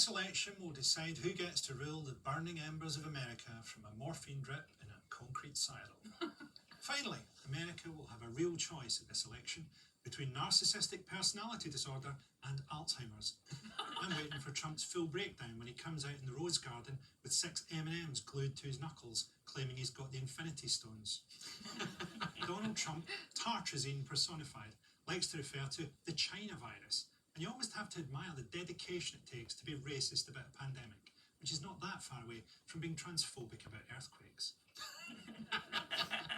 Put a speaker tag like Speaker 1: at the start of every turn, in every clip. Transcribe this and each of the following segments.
Speaker 1: US election will decide who gets to rule the burning embers of America from a morphine drip in a concrete silo. Finally, America will have a real choice at this election between narcissistic personality disorder and Alzheimer's. I'm waiting for Trump's full breakdown when he comes out in the Rose Garden with 6 M&Ms glued to his knuckles, claiming he's got the Infinity Stones. Donald Trump, tartrazine personified, likes to refer to the China virus. And you almost have to admire the dedication it takes to be racist about a pandemic, which is not that far away from being transphobic about earthquakes.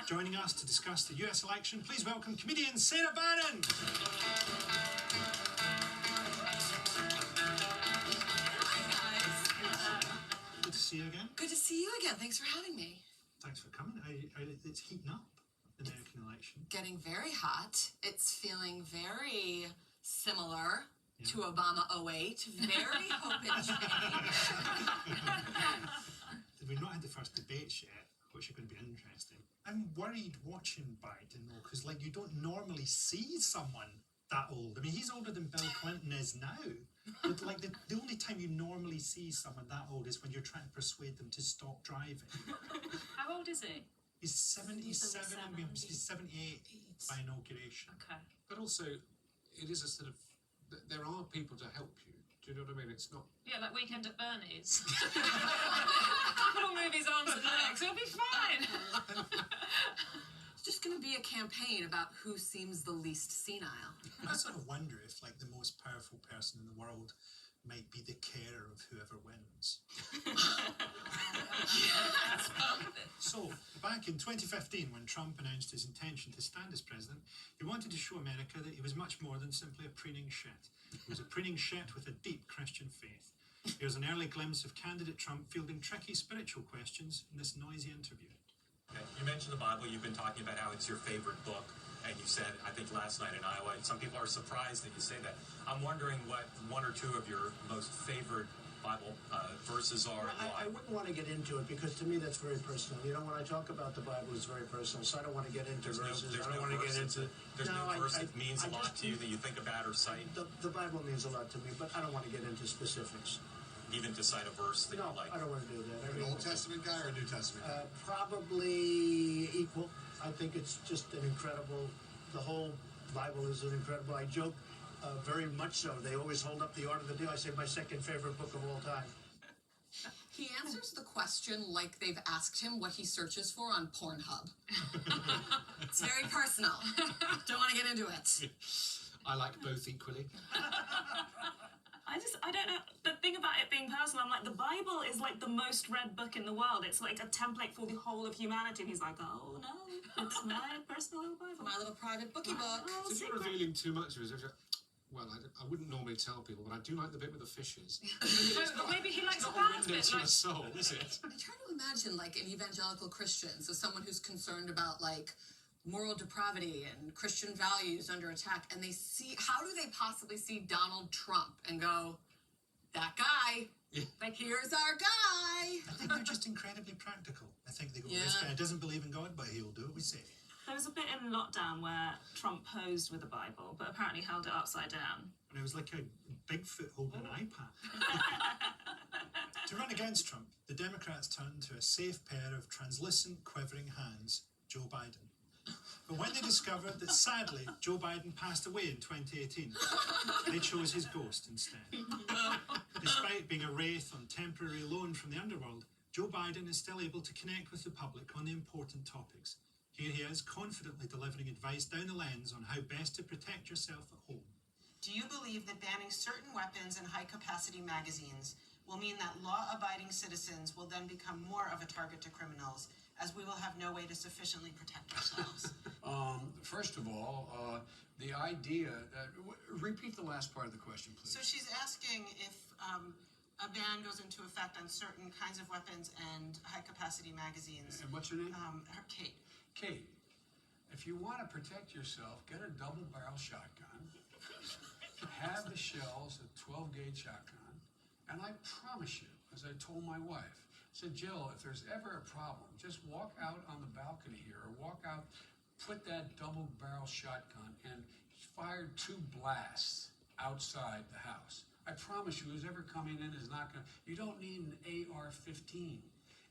Speaker 1: Joining us to discuss the US election, please welcome comedian Sarah Barron.
Speaker 2: Hi, guys.
Speaker 1: Good to see you again.
Speaker 2: Good to see you again. Thanks for having me.
Speaker 1: Thanks for coming. It's heating up, the American election.
Speaker 2: Getting very hot. It's feeling very similar to Obama 08. Very hope and change.
Speaker 1: We've not had the first debates yet, which are going to be interesting. I'm worried watching Biden, though, because you don't normally see someone that old. I mean, he's older than Bill Clinton is now. But the only time you normally see someone that old is when you're trying to persuade them to stop driving.
Speaker 3: How old is he?
Speaker 1: He's 77, he's 78 by inauguration.
Speaker 3: Okay.
Speaker 4: But also, it is a sort of, there are people to help you. Do you know what I mean? It's not...
Speaker 3: Yeah, like Weekend at Bernie's. Capital movies on to next. It'll be fine.
Speaker 2: It's just going to be a campaign about who seems the least senile.
Speaker 1: I sort of wonder if, the most powerful person in the world might be the carer of whoever wins. So, back in 2015, when Trump announced his intention to stand as president, he wanted to show America that he was much more than simply a preening shit. He was a preening shit with a deep Christian faith. Here's an early glimpse of candidate Trump fielding tricky spiritual questions in this noisy interview.
Speaker 5: Okay. You mentioned the Bible. You've been talking about how it's your favorite book. And you said, I think last night in Iowa, some people are surprised that you say that. I'm wondering what one or two of your most favorite Bible verses are.
Speaker 6: I wouldn't want to get into it because to me that's very personal. You know, when I talk about the Bible, it's very personal, so I don't want to get into verses. I don't want to get into...
Speaker 5: There's no verse that means a lot to you that you think about or cite?
Speaker 6: The Bible means a lot to me, but I don't want to get into specifics.
Speaker 5: Even to cite a verse that you like?
Speaker 6: No, I don't want to do that.
Speaker 7: An Old Testament guy or a New Testament guy?
Speaker 6: Probably equal. I think it's just an incredible... The whole Bible is an incredible... I joke very much so. They always hold up the order of the day. I say my second favorite book of all time.
Speaker 2: He answers the question like they've asked him what he searches for on Pornhub. It's very personal. Don't want to get into it.
Speaker 4: I like both equally.
Speaker 3: I don't know. The thing about it being personal, I'm like, the Bible is like the most read book in the world. It's like a template for the whole of humanity. And he's like, oh no, it's my personal little Bible.
Speaker 2: My little private bookie book.
Speaker 4: If you're revealing too much of it, well, I wouldn't normally tell people, but I do like the bit with the fishes.
Speaker 3: Maybe he likes
Speaker 4: it's
Speaker 3: the
Speaker 4: not a
Speaker 3: bad
Speaker 4: window
Speaker 3: bit.
Speaker 4: to a soul, is it?
Speaker 2: I try to imagine an evangelical Christian, so someone who's concerned about moral depravity and Christian values under attack, and they see, how do they possibly see Donald Trump and go, that guy, here's our guy.
Speaker 1: I think they're just incredibly practical. I think they go, this guy doesn't believe in God, but he'll do what we say.
Speaker 3: There was a bit in lockdown where Trump posed with the Bible, but apparently held it upside down.
Speaker 1: And it was like a Bigfoot holding an iPad. To run against Trump, the Democrats turned to a safe pair of translucent, quivering hands, Joe Biden. But when they discovered that, sadly, Joe Biden passed away in 2018, they chose his ghost instead. Despite being a wraith on temporary loan from the underworld, Joe Biden is still able to connect with the public on the important topics. Here he is, confidently delivering advice down the lens on how best to protect yourself at home.
Speaker 8: Do you believe that banning certain weapons and high-capacity magazines will mean that law-abiding citizens will then become more of a target to criminals, as we will have no way to sufficiently protect ourselves?
Speaker 7: First of all, the idea that... Repeat the last part of the question, please.
Speaker 8: So she's asking if a ban goes into effect on certain kinds of weapons and high-capacity magazines.
Speaker 7: And what's her name?
Speaker 8: Kate.
Speaker 7: Kate, if you want to protect yourself, get a double-barrel shotgun, have the shells, a 12-gauge shotgun, and I promise you, as I told my wife, I said, Jill, if there's ever a problem, just walk out on the balcony here, or walk out, put that double-barrel shotgun, and fire 2 blasts outside the house. I promise you, who's ever coming in is not going to... You don't need an AR-15.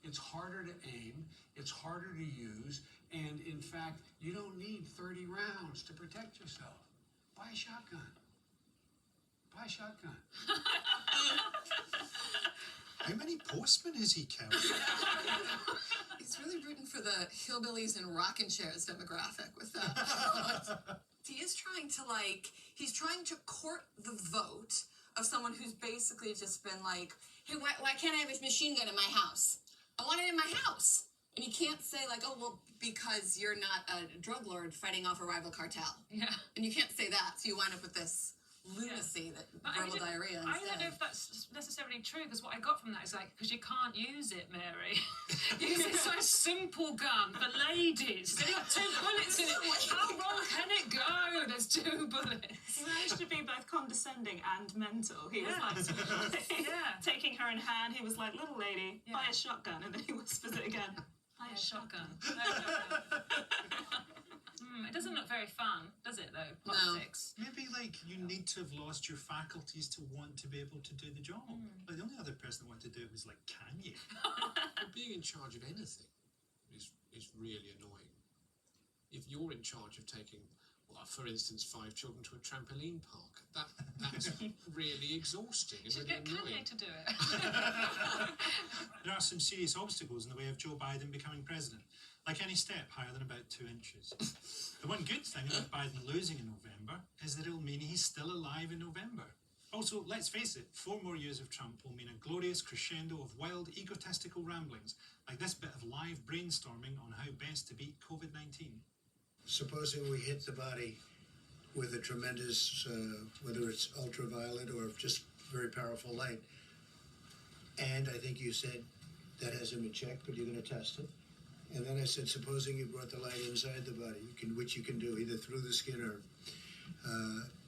Speaker 7: It's harder to aim, it's harder to use, and in fact, you don't need 30 rounds to protect yourself. Buy a shotgun. Buy a shotgun.
Speaker 1: How many postmen has he killed?
Speaker 2: He's really rooting for the hillbillies and rocking chairs demographic with that. He is trying to, he's trying to court the vote of someone who's basically just been like, hey, why can't I have a machine gun in my house? I want it in my house. And you can't say, oh, well, because you're not a drug lord fighting off a rival cartel.
Speaker 9: Yeah.
Speaker 2: And you can't say that, so you wind up with this lunacy, that verbal diarrhea instead.
Speaker 9: I don't know if that's necessarily true, because what I got from that is because you can't use it, Mary. Because it's so simple gun for ladies. It's got 2 bullets in it. How wrong can it go? There's 2 bullets.
Speaker 3: He managed to be both condescending and mental. He was taking her in hand. He was like, little lady, buy a shotgun. And then he whispers it again. Buy a shotgun.
Speaker 9: It doesn't look very fun, does it, though, politics?
Speaker 1: No. Maybe, you need to have lost your faculties to want to be able to do the job. The only other person that wanted to do it was, Kanye.
Speaker 4: But being in charge of anything is really annoying. If you're in charge of taking, for instance, 5 children to a trampoline park, that's really exhausting and
Speaker 9: You should
Speaker 4: really
Speaker 9: get
Speaker 4: annoying.
Speaker 9: Kanye to do it.
Speaker 1: There are some serious obstacles in the way of Joe Biden becoming president. Like any step higher than about 2 inches. The one good thing about Biden losing in November is that it'll mean he's still alive in November. Also, let's face it, 4 more years of Trump will mean a glorious crescendo of wild, egotistical ramblings, like this bit of live brainstorming on how best to beat COVID-19.
Speaker 6: Supposing we hit the body with a tremendous, whether it's ultraviolet or just very powerful light, and I think you said that hasn't been checked, but you're going to test it. And then I said, supposing you brought the light inside the body, which you can do either through the skin or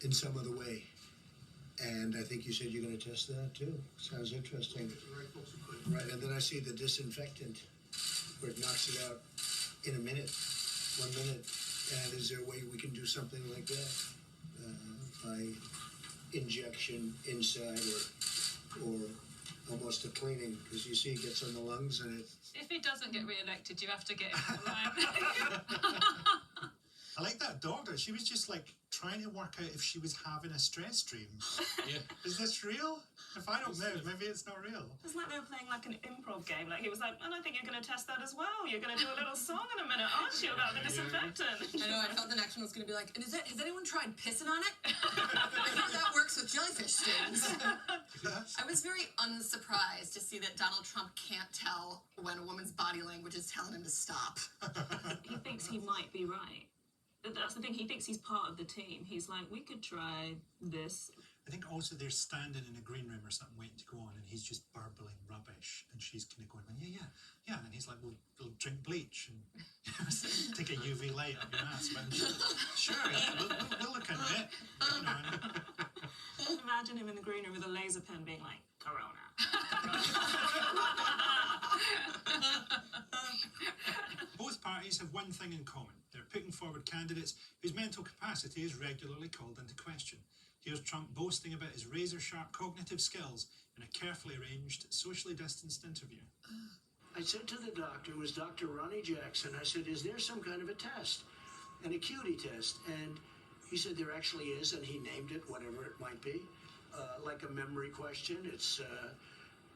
Speaker 6: in some other way. And I think you said you're going to test that too. Sounds interesting. Right, and then I see the disinfectant where it knocks it out in a minute, 1 minute. And is there a way we can do something like that by injection inside or almost a cleaning? Because you see it gets on the lungs and it...
Speaker 9: If he doesn't get re-elected, you have to get him on the line.
Speaker 1: I like that doctor. She was just trying to work out if she was having a stress dream.
Speaker 4: Yeah.
Speaker 1: Is this real? If I don't know, maybe it's not real.
Speaker 3: It's like they were playing an improv game. He was like, and I think you're going to test that as well. You're going to do a little song in a minute, aren't you, about the disinfectant?
Speaker 2: I know, I felt the next one was going to be and has anyone tried pissing on it? I hear that works with jellyfish stings. I was very unsurprised to see that Donald Trump can't tell when a woman's body language is telling him to stop.
Speaker 3: He thinks he might be right. That's the thing, he thinks he's part of the team. He's like, we could try this.
Speaker 1: I think also they're standing in a green room or something waiting to go on, and he's just burbling rubbish, and she's kind of going, yeah, and then he's like, we'll drink bleach and take a UV light up your ass. But sure, yeah, we'll look into it.
Speaker 3: Imagine him in the green room with a laser pen being like, Corona.
Speaker 1: Both parties have one thing in common. They're putting forward candidates whose mental capacity is regularly called into question. Here's Trump boasting about his razor-sharp cognitive skills in a carefully arranged, socially distanced interview.
Speaker 6: I said to the doctor, it was Dr. Ronnie Jackson, I said, is there some kind of a test, an acuity test? And he said there actually is, and he named it, whatever it might be, like a memory question. It's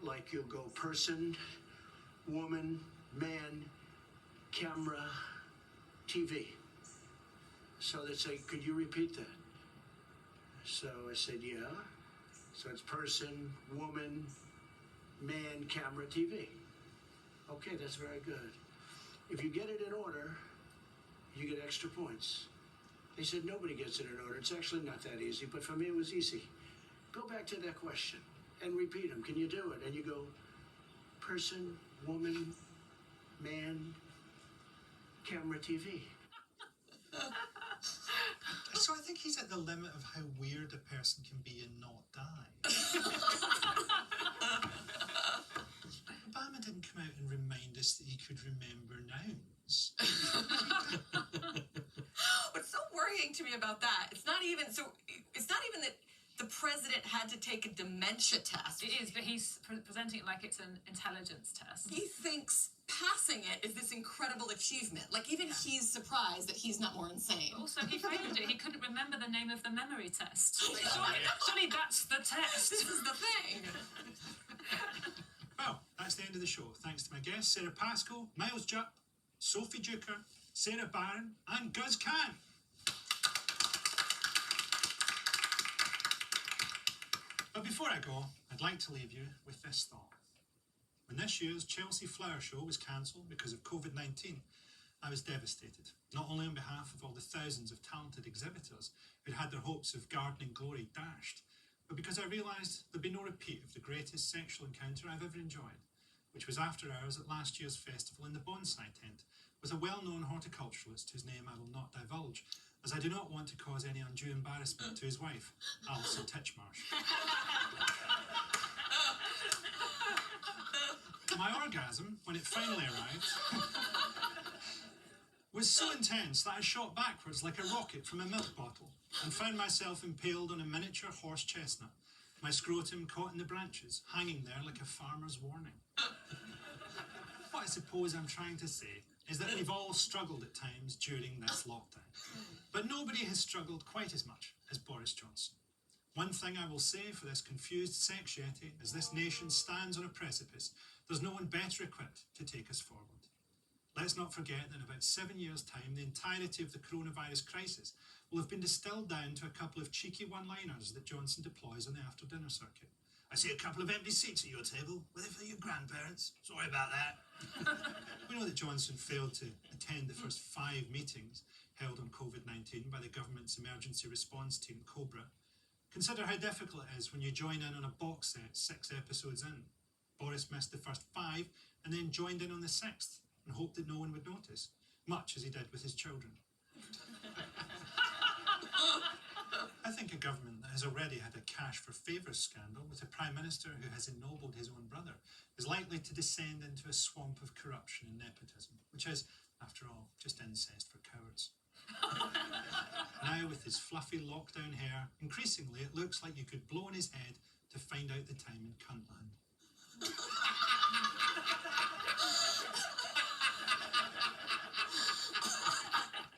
Speaker 6: like you'll go person, woman, man, camera, TV. So they say, could you repeat that? So I said, yeah. So it's person, woman, man, camera, TV. Okay, that's very good. If you get it in order, you get extra points. They said nobody gets it in order. It's actually not that easy, but for me it was easy. Go back to that question and repeat them. Can you do it? And you go, person, woman, man, camera, TV.
Speaker 1: So I think he's at the limit of how weird a person can be and not die. Obama didn't come out and remind us that he could remember nouns.
Speaker 2: What's so worrying to me about that, it's not even that the president had to take a dementia test.
Speaker 9: It is, but he's presenting it like it's an intelligence test.
Speaker 2: He thinks passing it is this incredible achievement. Like, even he's surprised that he's not more insane.
Speaker 9: Also, he failed it. He couldn't remember the name of the memory test. Like, surely that's the test.
Speaker 2: This is the thing.
Speaker 1: Well, that's the end of the show. Thanks to my guests, Sarah Pascoe, Miles Jupp, Sophie Duker, Sarah Barron, and Guz Khan. But before I go, I'd like to leave you with this thought. When this year's Chelsea Flower Show was cancelled because of COVID-19, I was devastated, not only on behalf of all the thousands of talented exhibitors who'd had their hopes of gardening glory dashed, but because I realised there'd be no repeat of the greatest sexual encounter I've ever enjoyed, which was after hours at last year's festival in the bonsai tent with a well-known horticulturalist whose name I will not divulge, as I do not want to cause any undue embarrassment to his wife, Alison Titchmarsh. My orgasm, when it finally arrived, was so intense that I shot backwards like a rocket from a milk bottle and found myself impaled on a miniature horse chestnut, my scrotum caught in the branches, hanging there like a farmer's warning. What I suppose I'm trying to say is that we've all struggled at times during this lockdown, but nobody has struggled quite as much as Boris Johnson. One thing I will say for this confused sex yeti as this nation stands on a precipice, there's no one better equipped to take us forward. Let's not forget that in about 7 years' time, the entirety of the coronavirus crisis will have been distilled down to a couple of cheeky one-liners that Johnson deploys on the after-dinner circuit. I see a couple of empty seats at your table. Were they for your grandparents? Sorry about that. We know that Johnson failed to attend the first 5 meetings held on COVID-19 by the government's emergency response team, COBRA. Consider how difficult it is when you join in on a box set 6 episodes in. Boris missed the first 5 and then joined in on the 6th and hoped that no one would notice, much as he did with his children. I think a government that has already had a cash for favours scandal with a Prime Minister who has ennobled his own brother is likely to descend into a swamp of corruption and nepotism, which is, after all, just incest for cowards. Now, with his fluffy lockdown hair, increasingly it looks like you could blow on his head to find out the time in Cuntland.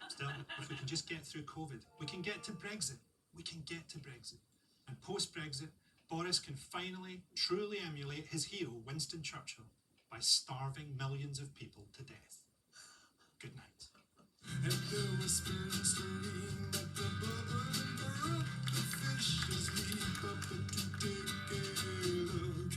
Speaker 1: Still, if we can just get through COVID, we can get to Brexit. We can get to Brexit. And post-Brexit, Boris can finally, truly emulate his hero, Winston Churchill, by starving millions of people to death. Good night.
Speaker 10: And there was stirring at the bubble in the rock. The fishes leap up to take a look.